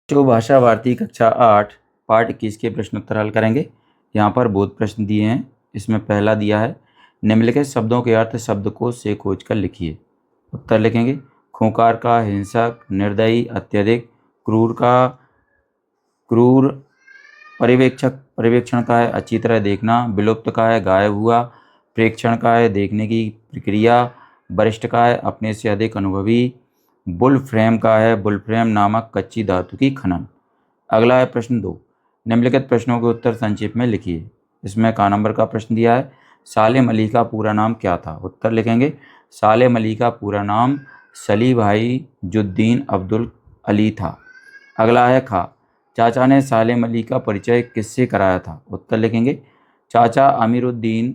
जो भाषा भारती कक्षा 8 पाठ 21 के प्रश्न उत्तर हल करेंगे। यहाँ पर बोध प्रश्न दिए हैं। इसमें पहला दिया है, निम्नलिखित शब्दों के अर्थ शब्दकोश से खोज कर लिखिए। उत्तर लिखेंगे। खूंखार का हिंसक, निर्दयी, अत्यधिक, क्रूर, पर्यवेक्षण का है अच्छी तरह देखना, विलुप्त का है गायब हुआ, प्रेक्षण का है देखने की प्रक्रिया, वरिष्ठ का है अपने से अधिक अनुभवी, बुल फ्रेम का है बुलफ्रेम नामक कच्ची धातु की खनन। अगला है प्रश्न 2, निम्नलिखित प्रश्नों के उत्तर संक्षेप में लिखिए। इसमें का नंबर का प्रश्न दिया है, सालेम अली का पूरा नाम क्या था। उत्तर लिखेंगे। सालेम अली का पूरा नाम सली भाई जुद्दीन अब्दुल अली था। अगला है खा, चाचा ने सालेम अली का परिचय किससे कराया था। उत्तर लिखेंगे। चाचा अमीरुद्दीन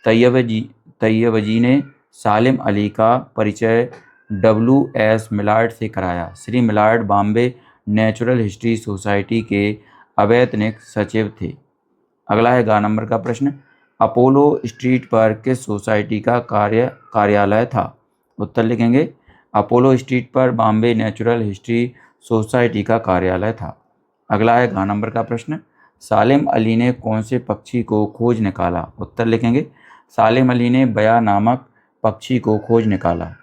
तैयबजी ने सालेम अली का परिचय WS मिलार्ड से कराया। Shri Maillard Bombay natural history society के अवैतनिक सचिव थे। अगला है गा नंबर का प्रश्न, अपोलो स्ट्रीट पर किस सोसाइटी का कार्यालय था। उत्तर लिखेंगे। अपोलो स्ट्रीट पर बॉम्बे नेचुरल हिस्ट्री सोसाइटी का कार्यालय था। अगला है घ नंबर का प्रश्न, सालेम अली ने कौन से पक्षी को खोज निकाला। उत्तर लिखेंगे। सालेम अली ने बया नामक पक्षी को खोज निकाला।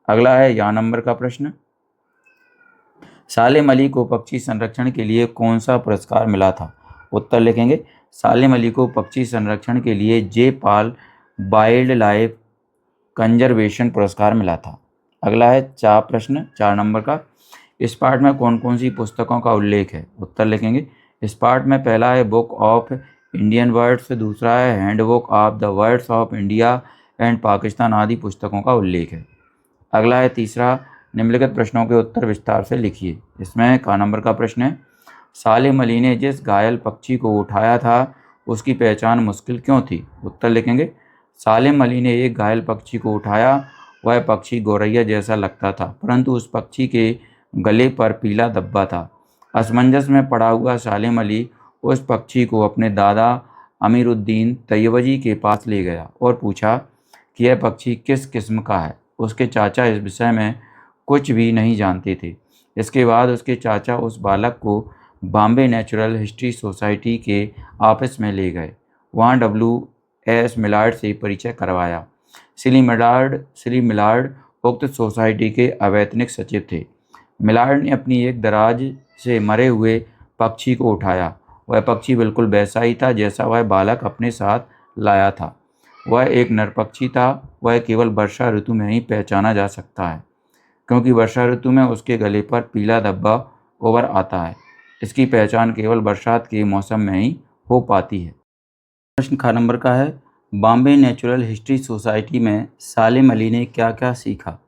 अगला है या नंबर का प्रश्न, सालेम अली को पक्षी संरक्षण के लिए कौन सा पुरस्कार मिला था। उत्तर लिखेंगे। सालेम अली को पक्षी संरक्षण के लिए जे पाल वाइल्ड लाइफ कंजर्वेशन पुरस्कार मिला था। अगला है प्रश्न 4 नंबर का, इस पाठ में कौन कौन सी पुस्तकों का उल्लेख है। उत्तर लिखेंगे। इस पाठ में पहला है बुक ऑफ इंडियन वर्ड्स, दूसरा है handbook of the words of India and Pakistan आदि पुस्तकों का उल्लेख है। अगला है तीसरा, निम्नलिखित प्रश्नों के उत्तर विस्तार से लिखिए। इसमें का नंबर का प्रश्न है, सालेम अली ने जिस घायल पक्षी को उठाया था उसकी पहचान मुश्किल क्यों थी। उत्तर लिखेंगे। सालेम अली ने एक घायल पक्षी को उठाया, वह पक्षी गौरैया जैसा लगता था परंतु उस पक्षी के गले पर पीला धब्बा था। असमंजस में पड़ा हुआ सालेम अली उस पक्षी को अपने दादा अमीरुद्दीन तैयबजी के पास ले गया और पूछा कि यह पक्षी किस किस्म का है। उसके चाचा इस विषय में कुछ भी नहीं जानते थे। इसके बाद उसके चाचा उस बालक को बॉम्बे नेचुरल हिस्ट्री सोसाइटी के ऑफिस में ले गए। वहाँ WS मिलार्ड से परिचय करवाया। श्री मिलार्ड उक्त सोसाइटी के अवैतनिक सचिव थे। मिलार्ड ने अपनी एक दराज से मरे हुए पक्षी को उठाया। वह पक्षी बिल्कुल वैसा ही था जैसा वह बालक अपने साथ लाया था। वह एक नर पक्षी था। वह केवल वर्षा ऋतु में ही पहचाना जा सकता है क्योंकि वर्षा ऋतु में उसके गले पर पीला धब्बा उभर आता है। इसकी पहचान केवल बरसात के मौसम में ही हो पाती है। प्रश्न ख नंबर का है, बॉम्बे नेचुरल हिस्ट्री सोसाइटी में सालेम अली ने क्या क्या सीखा।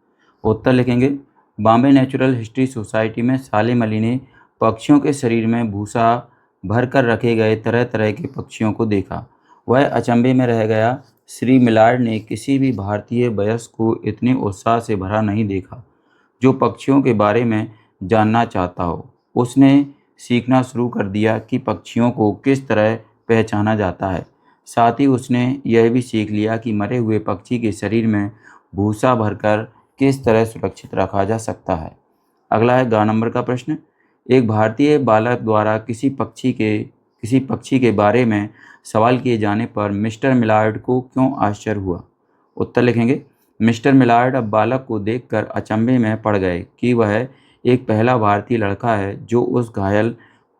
उत्तर लिखेंगे। बॉम्बे नेचुरल हिस्ट्री सोसाइटी में सालेम अली ने पक्षियों के शरीर में भूसा भर कर रखे गए तरह तरह के पक्षियों को देखा। वह अचंभे में रह गया। श्री मिलार्ड ने किसी भी भारतीय वयस्क को इतने उत्साह से भरा नहीं देखा जो पक्षियों के बारे में जानना चाहता हो। उसने सीखना शुरू कर दिया कि पक्षियों को किस तरह पहचाना जाता है। साथ ही उसने यह भी सीख लिया कि मरे हुए पक्षी के शरीर में भूसा भरकर किस तरह सुरक्षित रखा जा सकता है। अगला है ग नंबर का प्रश्न, एक भारतीय बालक द्वारा किसी पक्षी के बारे में सवाल किए जाने पर मिस्टर मिलार्ड को क्यों आश्चर्य हुआ। उत्तर लिखेंगे। मिस्टर मिलार्ड अब बालक को देखकर अचंभे में पड़ गए कि वह एक पहला भारतीय लड़का है जो उस घायल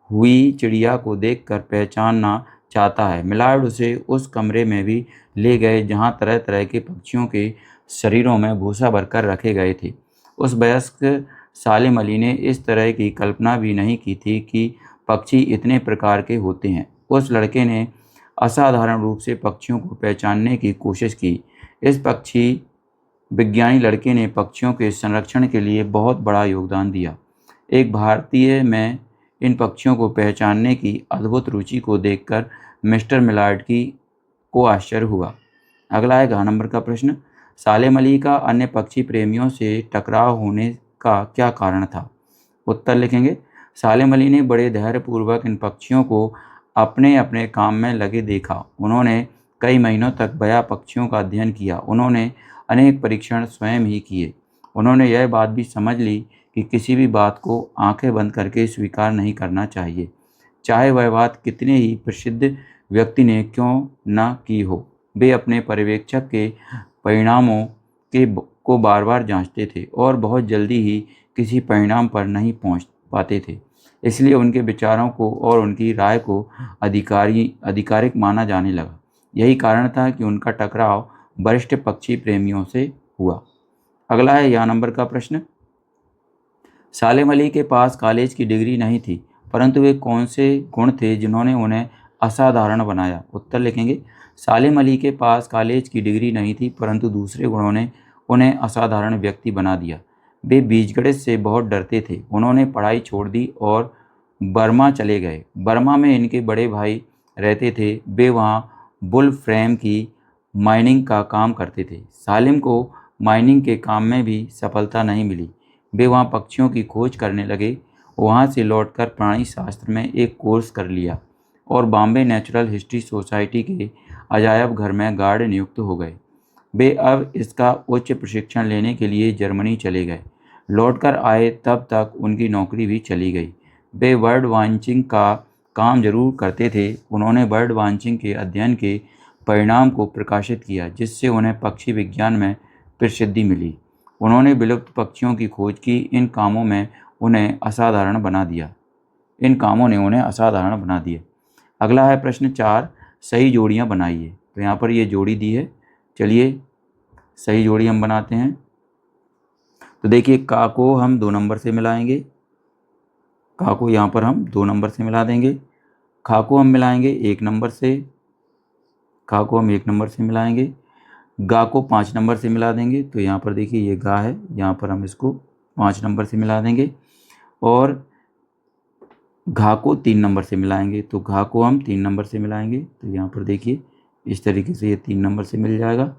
हुई चिड़िया को देखकर पहचानना चाहता है। मिलार्ड उसे उस कमरे में भी ले गए जहां तरह तरह के पक्षियों के शरीरों में भूसा भरकर रखे गए थे। उस वयस्क सालेम अली ने इस तरह की कल्पना भी नहीं की थी कि पक्षी इतने प्रकार के होते हैं। उस लड़के ने असाधारण रूप से पक्षियों को पहचानने की कोशिश की। इस पक्षी विज्ञानी लड़के ने पक्षियों के संरक्षण के लिए बहुत बड़ा योगदान दिया। एक भारतीय में इन पक्षियों को पहचानने की अद्भुत रुचि को देखकर मिस्टर मिलार्ड को आश्चर्य हुआ। अगला है घ नंबर का प्रश्न, सालेम अली का अन्य पक्षी प्रेमियों से टकराव होने का क्या कारण था। उत्तर लिखेंगे। सालेम अली ने बड़े धैर्यपूर्वक इन पक्षियों को अपने अपने काम में लगे देखा। उन्होंने कई महीनों तक बया पक्षियों का अध्ययन किया। उन्होंने अनेक परीक्षण स्वयं ही किए। उन्होंने यह बात भी समझ ली कि किसी भी बात को आंखें बंद करके स्वीकार नहीं करना चाहिए, चाहे वह बात कितने ही प्रसिद्ध व्यक्ति ने क्यों न की हो। वे अपने पर्यवेक्षक के परिणामों को बार बार जांचते थे और बहुत जल्दी ही किसी परिणाम पर नहीं पहुंच पाते थे। इसलिए उनके विचारों को और उनकी राय को आधिकारिक माना जाने लगा। यही कारण था कि उनका टकराव वरिष्ठ पक्षी प्रेमियों से हुआ। अगला है या नंबर का प्रश्न। सालेम अली के पास कॉलेज की डिग्री नहीं थी, परंतु वे कौन से गुण थे जिन्होंने उन्हें असाधारण बनाया। उत्तर लिखेंगे। सालेम अली के पास कॉलेज की डिग्री नहीं थी, परंतु दूसरे गुणों ने उन्हें असाधारण व्यक्ति बना दिया। वे बीजगणित से बहुत डरते थे। उन्होंने पढ़ाई छोड़ दी और बर्मा चले गए। बर्मा में इनके बड़े भाई रहते थे। वे वहाँ बुल फ्रेम की माइनिंग का काम करते थे। सालिम को माइनिंग के काम में भी सफलता नहीं मिली। वे वहाँ पक्षियों की खोज करने लगे। वहाँ से लौटकर प्राणी शास्त्र में एक कोर्स कर लिया और बॉम्बे नेचुरल हिस्ट्री सोसाइटी के अजायब घर में गार्ड नियुक्त हो गए। वे अब इसका उच्च प्रशिक्षण लेने के लिए जर्मनी चले गए। लौटकर आए तब तक उनकी नौकरी भी चली गई। वे बर्ड वाचिंग का काम जरूर करते थे। उन्होंने बर्ड वाचिंग के अध्ययन के परिणाम को प्रकाशित किया, जिससे उन्हें पक्षी विज्ञान में प्रसिद्धि मिली। उन्होंने विलुप्त पक्षियों की खोज की। इन कामों ने उन्हें असाधारण बना दिया। अगला है प्रश्न 4, सही जोड़ियाँ बनाइए। तो यहाँ पर ये जोड़ी दी है। चलिए सही जोड़ी हम बनाते हैं। तो देखिए, का को हम 2 नंबर से मिलाएंगे। का को यहाँ पर हम 2 नंबर से मिला देंगे। खा को हम मिलाएंगे 1 नंबर से। खा को हम 1 नंबर से मिलाएंगे। गा को 5 नंबर से मिला देंगे। तो यहाँ पर देखिए ये गा है, यहाँ पर हम इसको 5 नंबर से मिला देंगे। और घा को 3 नंबर से मिलाएंगे। तो घा को हम 3 नंबर से मिलाएंगे। तो यहाँ पर देखिए इस तरीके से ये 3 नंबर से मिल जाएगा।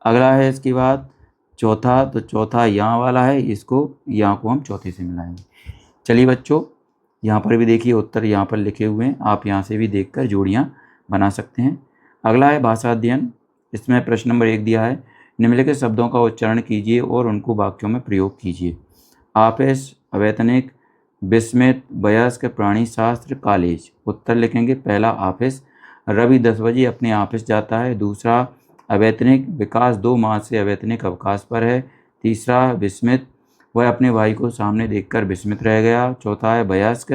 अगला है इसके बाद चौथा। तो चौथा यहाँ वाला है, इसको यहाँ को हम चौथे से मिलाएंगे। चलिए बच्चों, यहाँ पर भी देखिए उत्तर यहाँ पर लिखे हुए हैं। आप यहाँ से भी देखकर जोड़ियाँ बना सकते हैं। अगला है भाषा अध्ययन। इसमें प्रश्न नंबर 1 दिया है। निम्नलिखित शब्दों का उच्चारण कीजिए और उनको वाक्यों में प्रयोग कीजिए। आपेश, अवैतनिक, विस्मित, वयस्क, प्राणी शास्त्र, कॉलेज। उत्तर लिखेंगे। पहला आपेश, रवि 10 बजे अपने ऑफिस जाता है। दूसरा अवैतनिक, विकास 2 माह से अवैतनिक अवकाश पर है। तीसरा विस्मित, वह अपने भाई को सामने देखकर विस्मित रह गया। चौथा है वयस्क,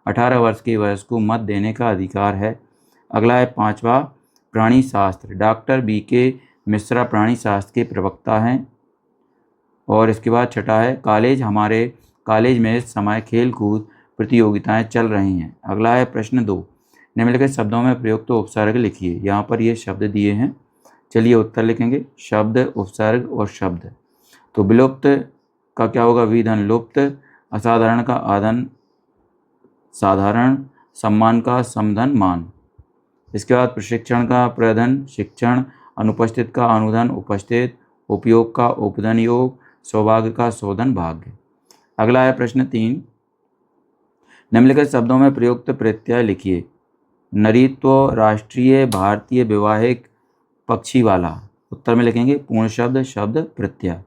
18 वर्ष के वयस्क को मत देने का अधिकार है। अगला है 5वां प्राणी शास्त्र। डॉक्टर BK मिश्रा प्राणी शास्त्र के प्रवक्ता हैं। और इसके बाद छठा है कॉलेज। हमारे कॉलेज में इस समय खेल कूद प्रतियोगिताएं चल रही हैं। अगला है प्रश्न 2। निम्नलिखित शब्दों में प्रयुक्त उपसर्ग लिखिए। यहाँ पर ये शब्द दिए हैं। चलिए उत्तर लिखेंगे। शब्द, उपसर्ग और शब्द। तो विलुप्त का क्या होगा? विधन लुप्त। असाधारण का आधन साधारण। सम्मान का समधन मान। इसके बाद प्रशिक्षण का प्रधन शिक्षण। अनुपस्थित का अनुधन उपस्थित। उपयोग का उपधन योग। सौभाग्य का सौधन भाग्य। अगला है प्रश्न 3। निम्नलिखित शब्दों में प्रयुक्त प्रत्यय लिखिए। नरीत्व, राष्ट्रीय, भारतीय, वैवाहिक, पक्षी वाला। उत्तर में लिखेंगे पूर्ण शब्द, शब्द, प्रत्यय।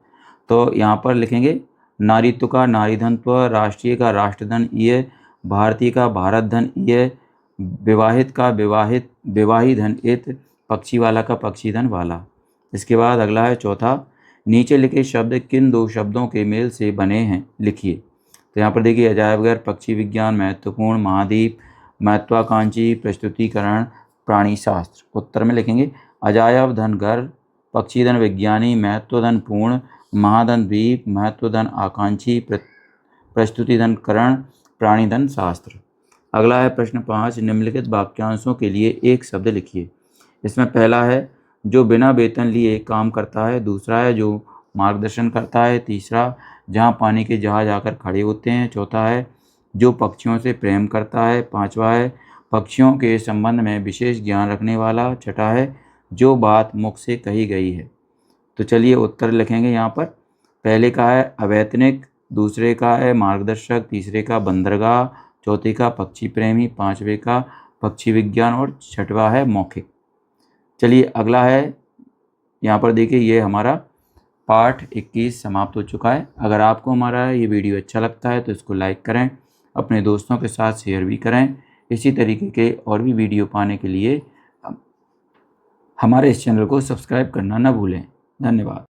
तो यहाँ पर लिखेंगे नारीत्व का नारीधनत्व, राष्ट्रीय का राष्ट्रधन ईय, भारतीय का भारत धन ईय, विवाहित का विवाही धन इत, पक्षी वाला का पक्षी धन वाला। इसके बाद अगला है चौथा। नीचे लिखे शब्द किन 2 शब्दों के मेल से बने हैं लिखिए। तो यहाँ पर देखिए अजायबघर, पक्षी विज्ञान, महत्वपूर्ण, महाद्वीप, महत्वाकांक्षी, प्रस्तुतिकरण, प्राणी शास्त्र। उत्तर में लिखेंगे अजायब धन घर, पक्षी धन विज्ञानी, महत्व धन पूर्ण, महाधन द्वीप, महत्व धन आकांक्षी, प्रस्तुति धन करण, प्राणी धन शास्त्र। अगला है प्रश्न 5। निम्नलिखित वाक्यांशों के लिए एक शब्द लिखिए। इसमें पहला है जो बिना वेतन लिए काम करता है। दूसरा है जो मार्गदर्शन करता है। तीसरा जहाँ पानी के जहाज आकर खड़े होते हैं। चौथा है जो पक्षियों से प्रेम करता है। 5वां है पक्षियों के संबंध में विशेष ज्ञान रखने वाला। छठा है जो बात मुख से कही गई है। तो चलिए उत्तर लिखेंगे। यहाँ पर पहले का है अवैतनिक, दूसरे का है मार्गदर्शक, तीसरे का बंदरगाह, चौथे का पक्षी प्रेमी, 5वें का पक्षी विज्ञान और 6वां है मौखिक। चलिए अगला है, यहाँ पर देखिए ये हमारा पाठ 21 समाप्त हो चुका है। अगर आपको हमारा ये वीडियो अच्छा लगता है तो इसको लाइक करें, अपने दोस्तों के साथ शेयर भी करें। इसी तरीके के और भी वीडियो पाने के लिए हमारे इस चैनल को सब्सक्राइब करना ना भूलें। धन्यवाद।